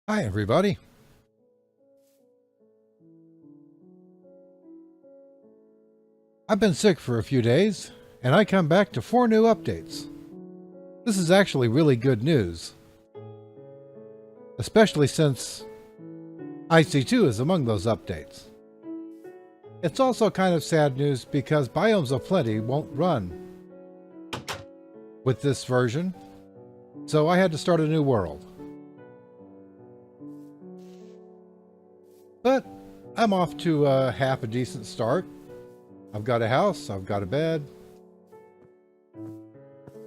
Hi, everybody. I've been sick for a few days, and I come back to 4 new updates. This is actually really good news, especially since IC2 is among those updates. It's also kind of sad news because Biomes of Plenty won't run with this version, so I had to start a new world. But I'm off to half a decent start. I've got a house, I've got a bed,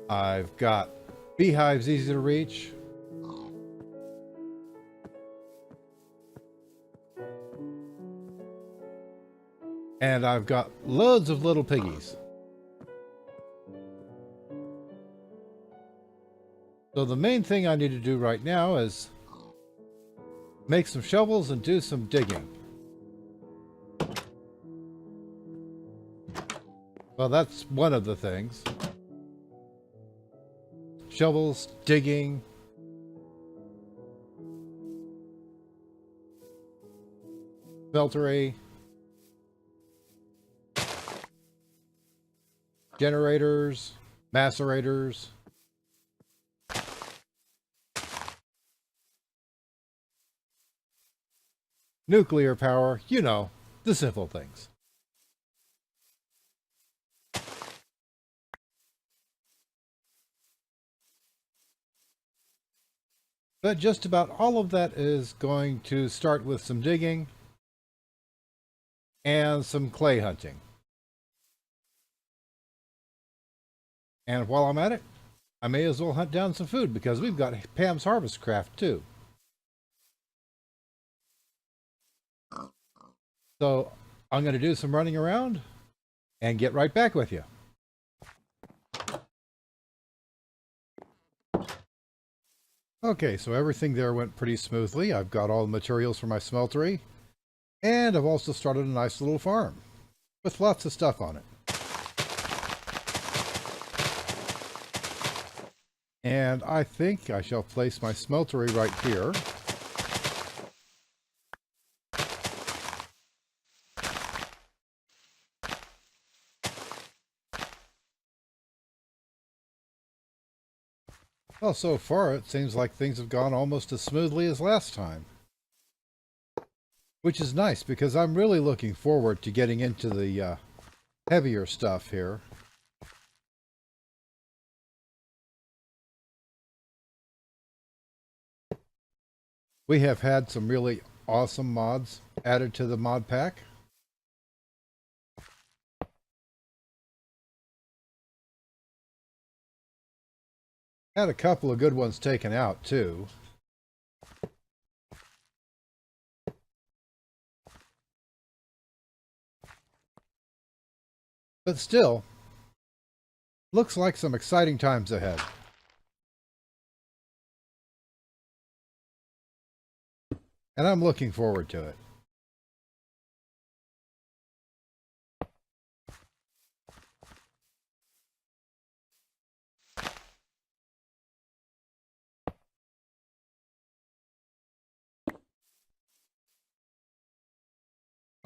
I've got beehives easy to reach. And I've got loads of little piggies. So the main thing I need to do right now is make some shovels and do some digging. Well, that's one of the things. Shovels, digging. Smeltery. Generators. Macerators. Nuclear power. You know, the simple things. But just about all of that is going to start with some digging and some clay hunting. And while I'm at it, I may as well hunt down some food because we've got Pam's Harvest Craft too. So I'm going to do some running around and get right back with you. Okay, so everything there went pretty smoothly. I've got all the materials for my smeltery, and I've also started a nice little farm with lots of stuff on it. And I think I shall place my smeltery right here. Well, so far it seems like things have gone almost as smoothly as last time. Which is nice because I'm really looking forward to getting into the heavier stuff here. We have had some really awesome mods added to the mod pack. Had a couple of good ones taken out too. But still, looks like some exciting times ahead. And I'm looking forward to it.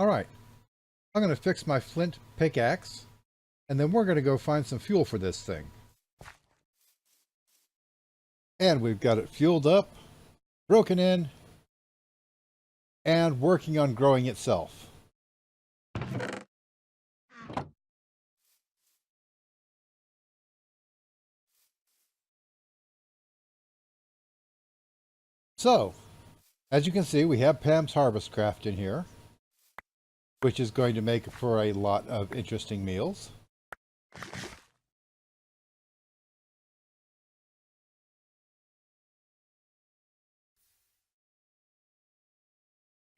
Alright, I'm going to fix my flint pickaxe, and then we're going to go find some fuel for this thing. And we've got it fueled up, broken in, and working on growing itself. So, as you can see, we have Pam's Harvest Craft in here, which is going to make for a lot of interesting meals.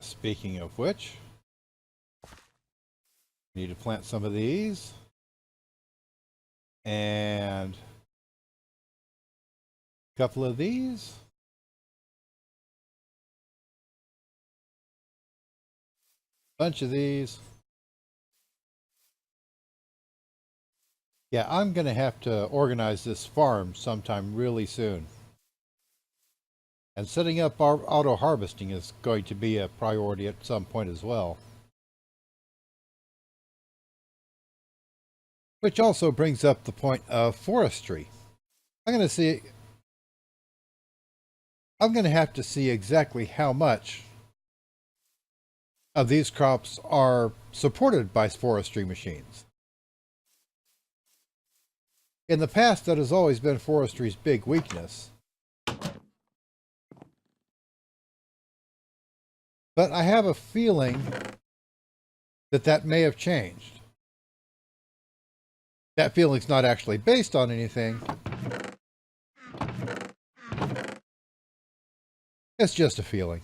Speaking of which, need to plant some of these. And a couple of these. Bunch of these. Yeah, I'm going to have to organize this farm sometime really soon. And setting up our auto harvesting is going to be a priority at some point as well. Which also brings up the point of forestry. I'm going to have to see exactly how much of these crops are supported by forestry machines. In the past, that has always been forestry's big weakness. But I have a feeling that that may have changed. That feeling's not actually based on anything. It's just a feeling.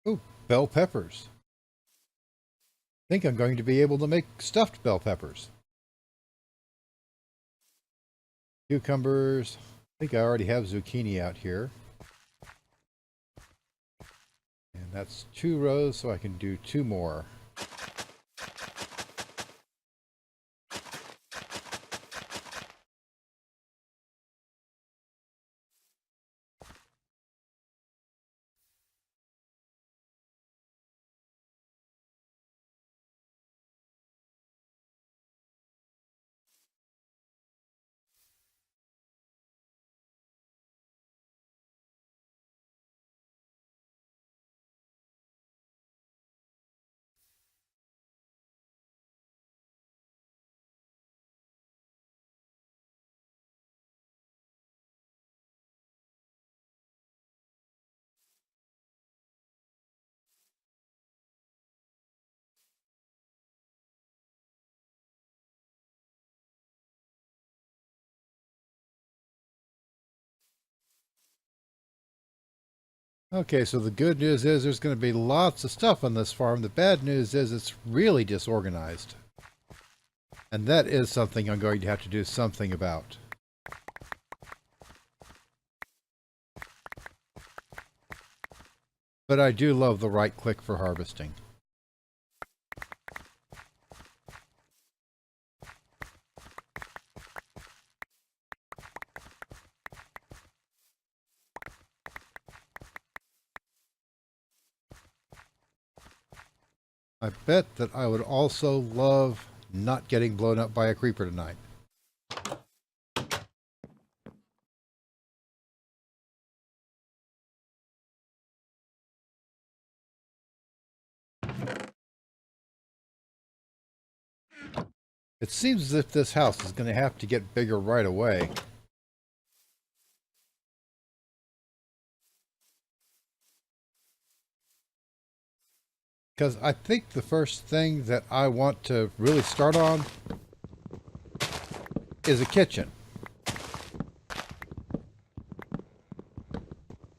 Ooh, bell peppers. I think I'm going to be able to make stuffed bell peppers. Cucumbers. I think I already have zucchini out here. And that's 2 rows, so I can do 2 more. Okay, so the good news is there's going to be lots of stuff on this farm. The bad news is it's really disorganized. And that is something I'm going to have to do something about. But I do love the right click for harvesting. I bet that I would also love not getting blown up by a creeper tonight. It seems as if this house is going to have to get bigger right away. Because I think the first thing that I want to really start on is a kitchen.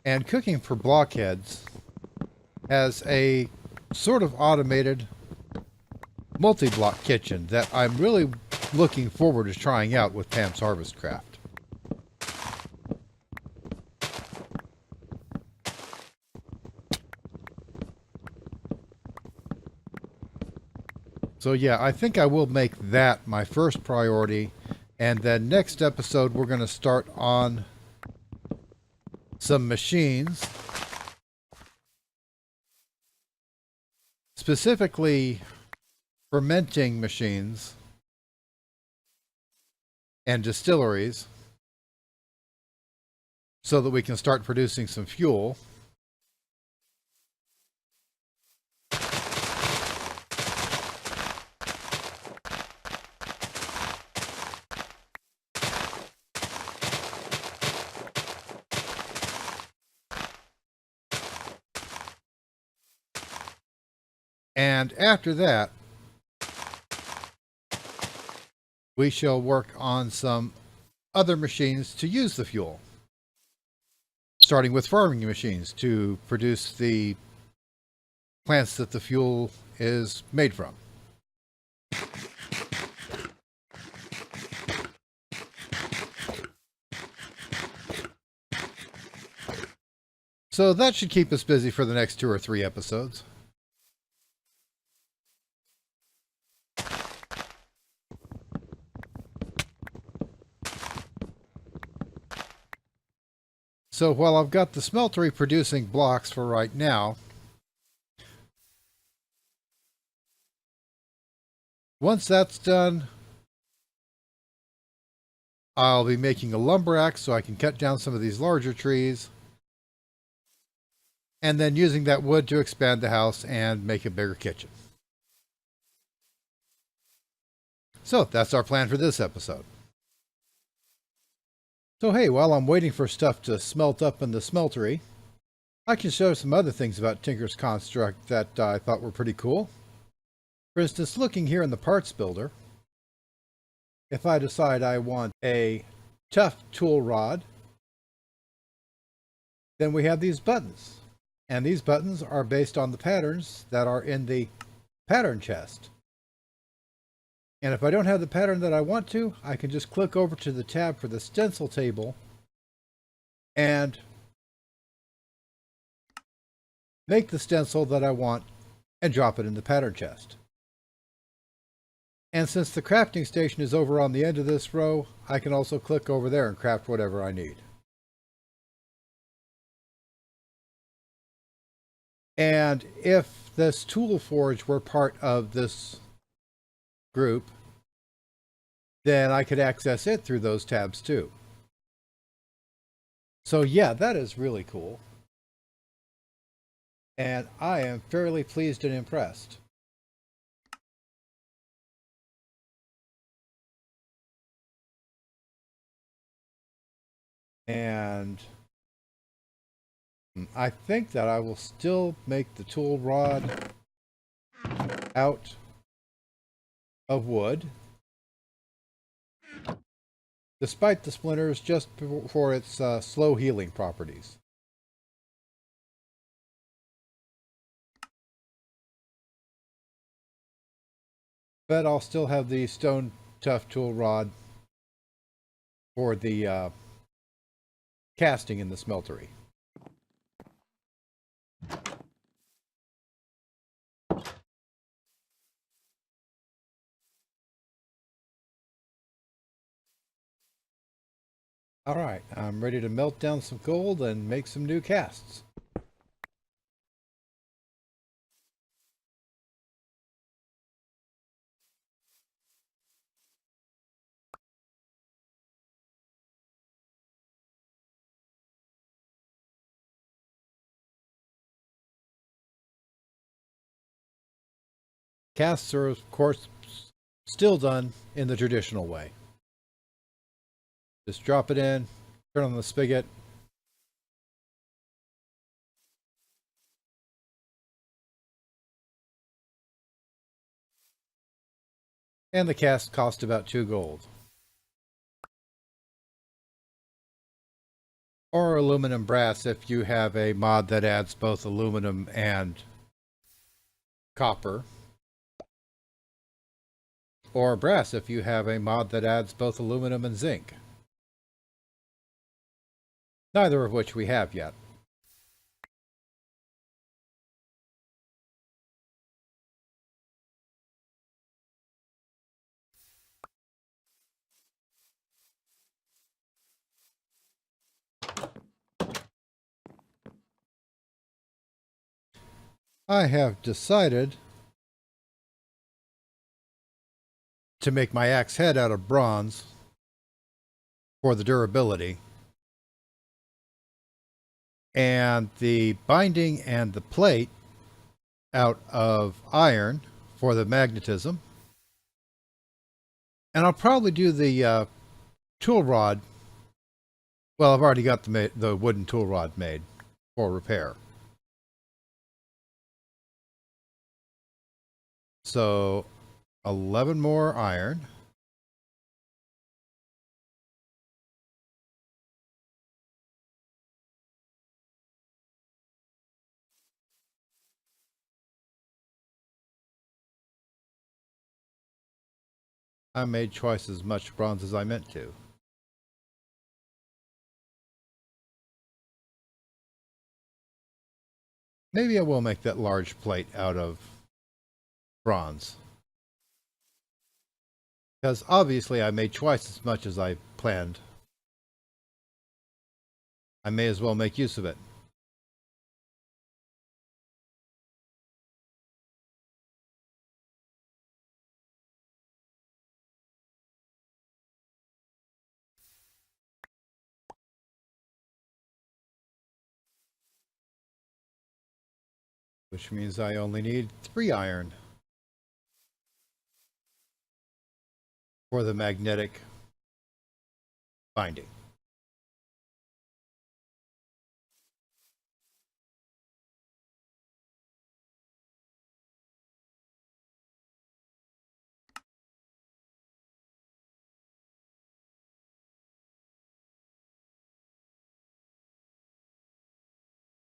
And cooking for blockheads has a sort of automated multi-block kitchen that I'm really looking forward to trying out with Pam's Harvest Craft. So yeah, I think I will make that my first priority, and then next episode we're going to start on some machines, specifically fermenting machines and distilleries, so that we can start producing some fuel. And after that, we shall work on some other machines to use the fuel. Starting with farming machines to produce the plants that the fuel is made from. So that should keep us busy for the next 2 or 3 episodes. So while I've got the smeltery producing blocks for right now, once that's done, I'll be making a lumber axe so I can cut down some of these larger trees, and then using that wood to expand the house and make a bigger kitchen. So that's our plan for this episode. So hey, while I'm waiting for stuff to smelt up in the smeltery, I can show some other things about Tinker's Construct that I thought were pretty cool. For instance, looking here in the parts builder, if I decide I want a tough tool rod, then we have these buttons. And these buttons are based on the patterns that are in the pattern chest. And if I don't have the pattern that I want to, I can just click over to the tab for the stencil table and make the stencil that I want and drop it in the pattern chest. And since the crafting station is over on the end of this row, I can also click over there and craft whatever I need. And if this tool forge were part of this group, then I could access it through those tabs too. So yeah, that is really cool. And I am fairly pleased and impressed. And I think that I will still make the tool rod out of wood, despite the splinters, just for its slow healing properties. But I'll still have the stone tough tool rod for the casting in the smeltery. Alright, I'm ready to melt down some gold and make some new casts. Casts are, of course, still done in the traditional way. Just drop it in, turn on the spigot, and the cast cost about 2 gold. Or aluminum brass if you have a mod that adds both aluminum and copper. Or brass if you have a mod that adds both aluminum and zinc. Neither of which we have yet. I have decided to make my axe head out of bronze for the durability, and the binding and the plate out of iron for the magnetism. And I'll probably do the tool rod. Well, I've already got the wooden tool rod made for repair. So 11 more iron. I made twice as much bronze as I meant to. Maybe I will make that large plate out of bronze. Because obviously I made twice as much as I planned. I may as well make use of it. Which means I only need 3 iron for the magnetic binding.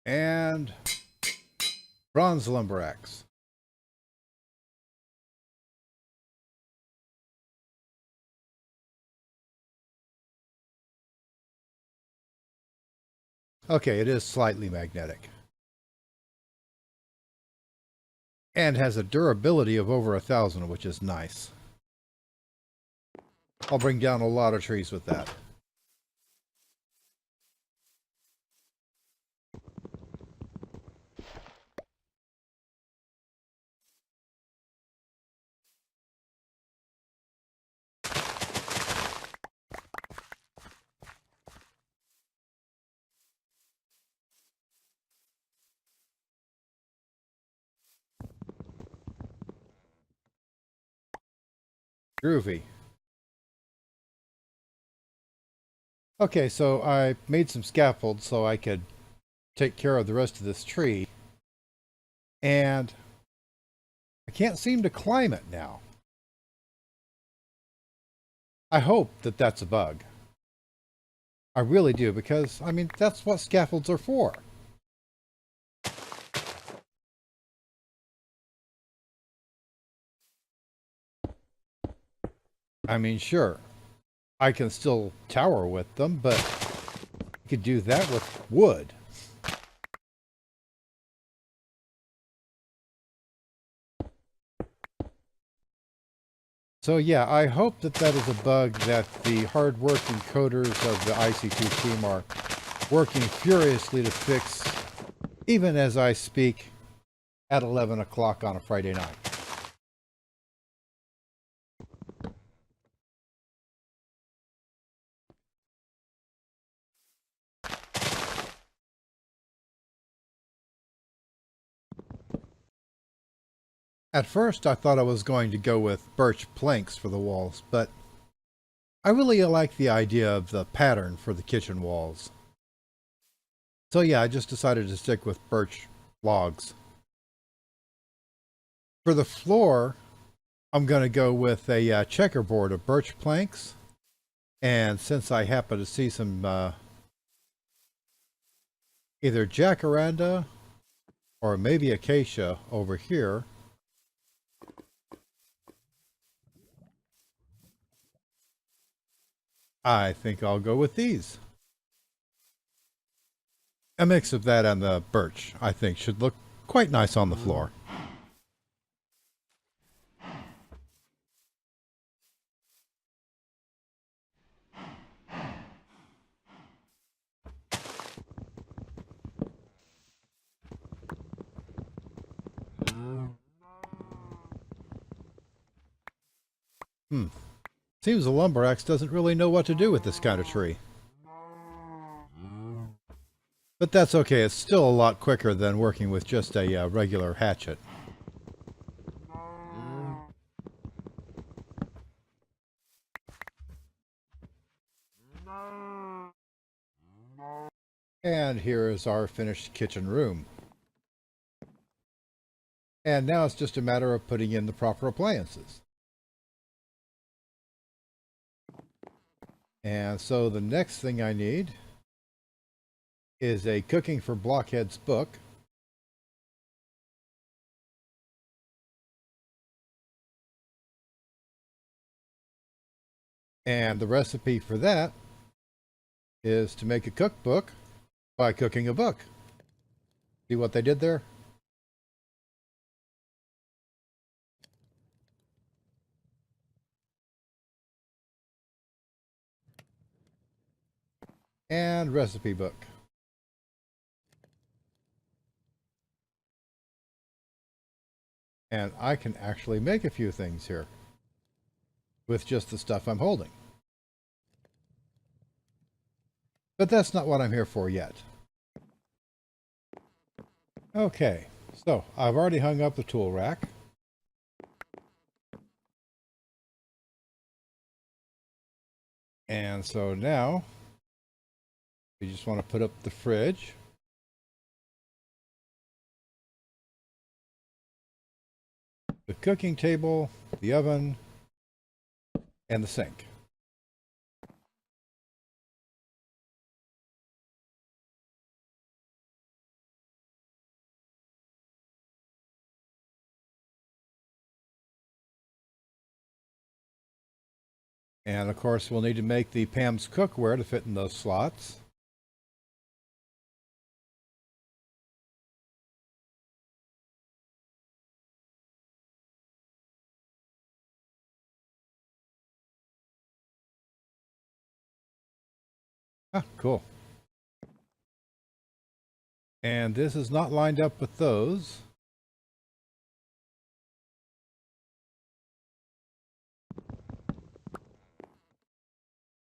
And bronze lumber axe. Okay, it is slightly magnetic. And has a durability of over 1,000, which is nice. I'll bring down a lot of trees with that. Groovy. Okay, so I made some scaffolds so I could take care of the rest of this tree. And I can't seem to climb it now. I hope that that's a bug. I really do, because, I mean, that's what scaffolds are for. I mean, sure, I can still tower with them, but you could do that with wood. So yeah, I hope that that is a bug that the hard-working coders of the IC2 team are working furiously to fix, even as I speak, at 11 o'clock on a Friday night. At first, I thought I was going to go with birch planks for the walls, but I really like the idea of the pattern for the kitchen walls. So yeah, I just decided to stick with birch logs. For the floor, I'm going to go with a checkerboard of birch planks. And since I happen to see some either jacaranda or maybe acacia over here, I think I'll go with these. A mix of that and the birch, I think, should look quite nice on the floor. Seems the lumber axe doesn't really know what to do with this kind of tree. But that's okay, it's still a lot quicker than working with just a regular hatchet. And here is our finished kitchen room. And now it's just a matter of putting in the proper appliances. And so the next thing I need is a Cooking for Blockheads book. And the recipe for that is to make a cookbook by cooking a book. See what they did there? and recipe book. And I can actually make a few things here with just the stuff I'm holding. But that's not what I'm here for yet. Okay, so I've already hung up the tool rack. And so now we just want to put up the fridge. The cooking table, the oven, and the sink. And of course, we'll need to make the Pam's cookware to fit in those slots. Ah, cool. And this is not lined up with those.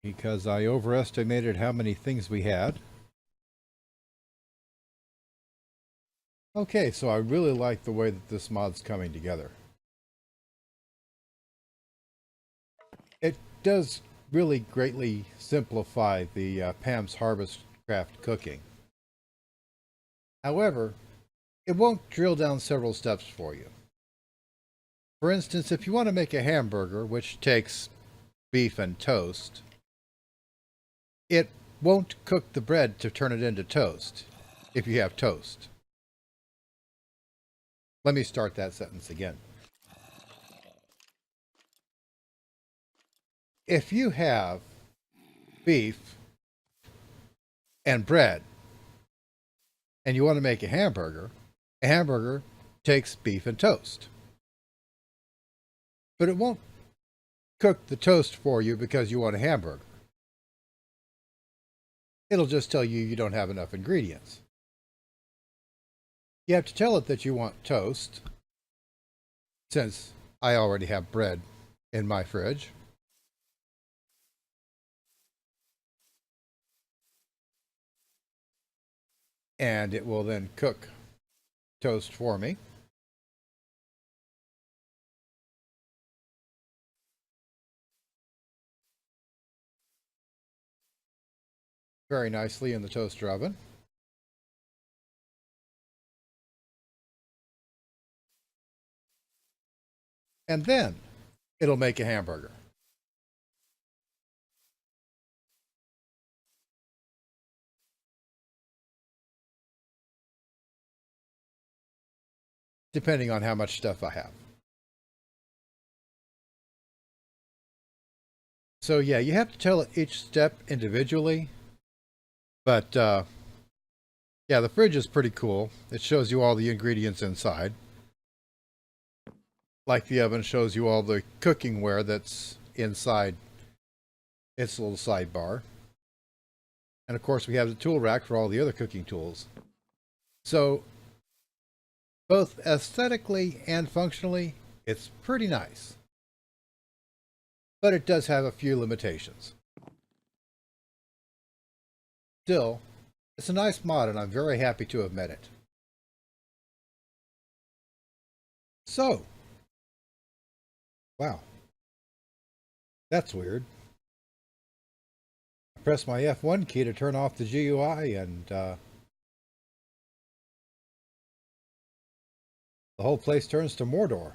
Because I overestimated how many things we had. Okay, so I really like the way that this mod's coming together. It does really greatly simplify the Pam's Harvest Craft cooking. However, it won't drill down several steps for you. For instance, if you want to make a hamburger, which takes beef and toast, it won't cook the bread to turn it into toast if you have toast. Let me start that sentence again. If you have beef and bread and you want to make a hamburger takes beef and toast. But it won't cook the toast for you because you want a hamburger. It'll just tell you you don't have enough ingredients. You have to tell it that you want toast, since I already have bread in my fridge. And it will then cook toast for me. Very nicely in the toaster oven. And then it'll make a hamburger. Depending on how much stuff I have. So yeah, you have to tell it each step individually. But yeah, the fridge is pretty cool. It shows you all the ingredients inside. Like the oven shows you all the cooking ware that's inside its little sidebar. And of course we have the tool rack for all the other cooking tools. So both aesthetically and functionally, it's pretty nice. But it does have a few limitations. Still, it's a nice mod and I'm very happy to have met it. So, wow, that's weird. I press my F1 key to turn off the GUI and the whole place turns to Mordor.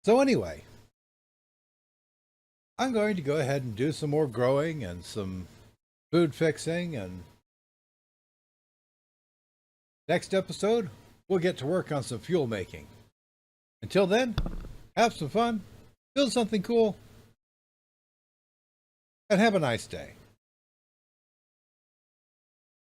So anyway, I'm going to go ahead and do some more growing and some food fixing, and next episode, we'll get to work on some fuel making. Until then, have some fun, build something cool, and have a nice day.